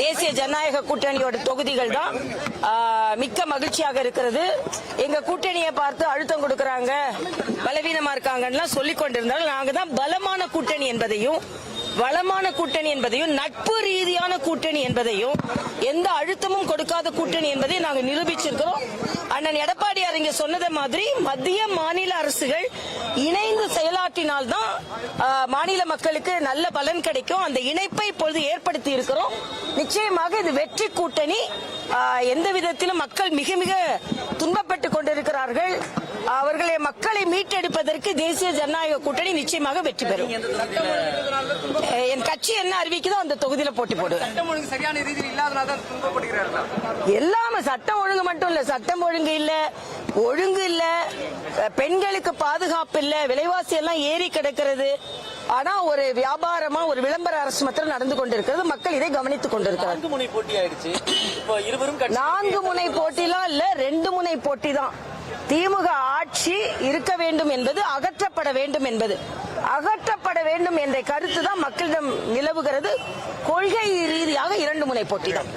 தேசிய ஜனநாயக கூட்டணியோட தொகுதிகள் தான் மிக்க மகிழ்ச்சியாக இருக்கிறது. எங்க கூட்டணியை பார்த்து அழுத்தம் கொடுக்கறாங்க, பலவீனமா இருக்காங்கன்னா சொல்லிக் கொண்டிருந்தாலும் நாங்க தான் பலமான கூட்டணி என்பதையும் வளமான கூட்டணி என்பதையும் நட்பு ரீதியான கூட்டணி என்பதையும் எந்த அழுத்தமும் கொடுக்காத கூட்டணி என்பதை நாங்கள் நிரூபிச்சிருக்கிறோம். அண்ணன் எடப்பாடியார் இங்க சொன்னதை மாதிரி மத்திய மாநில அரசுகள் இணைந்து செயலாற்றினால்தான் மாநில மக்களுக்கு நல்ல பலன் கிடைக்கும். அந்த இணைப்பை இப்பொழுது ஏற்படுத்தி இருக்கிறோம். நிச்சயமாக இது வெற்றி கூட்டணி. எந்த விதத்திலும் மக்கள் மிக மிக துன்பப்பட்டுக் கொண்டிருக்கிறார்கள். அவர்களை மக்களை மீட்டெடுப்பதற்கு தேசிய ஜனநாயக கூட்டணி நிச்சயமாக வெற்றி பெறும். என் கட்சி என்ன அறிவிக்குதோ அந்த தொகுதியில போட்டி போடுவேன். எல்லாமே சட்டம் ஒழுங்கு மட்டும் இல்ல, சட்டம் ஒழுங்கு இல்ல, பெண்களுக்கு பாதுகாப்பு இல்ல, விலைவாசி எல்லாம் ஏறி கிடக்கிறது. ஆனா ஒரு வியாபாரமா ஒரு விளம்பர அரசு மாத்திரம் நடந்து கொண்டிருக்கிறது. மக்கள் இதை கவனித்துக் கொண்டிருக்கிறார். 4 முனை போட்டி ஆயிடுச்சு. இப்போ இருவரும் 4 முனை போட்டிலாம் இல்ல, 2 முனை போட்டி தான். திமுக ஆட்சி இருக்க வேண்டும் என்பது அகற்றப்பட வேண்டும் என்ற கருத்து தான் மக்களிடம் நிலவுகிறது. கொள்கை ரீதியாக 2 முனை போட்டி தான்.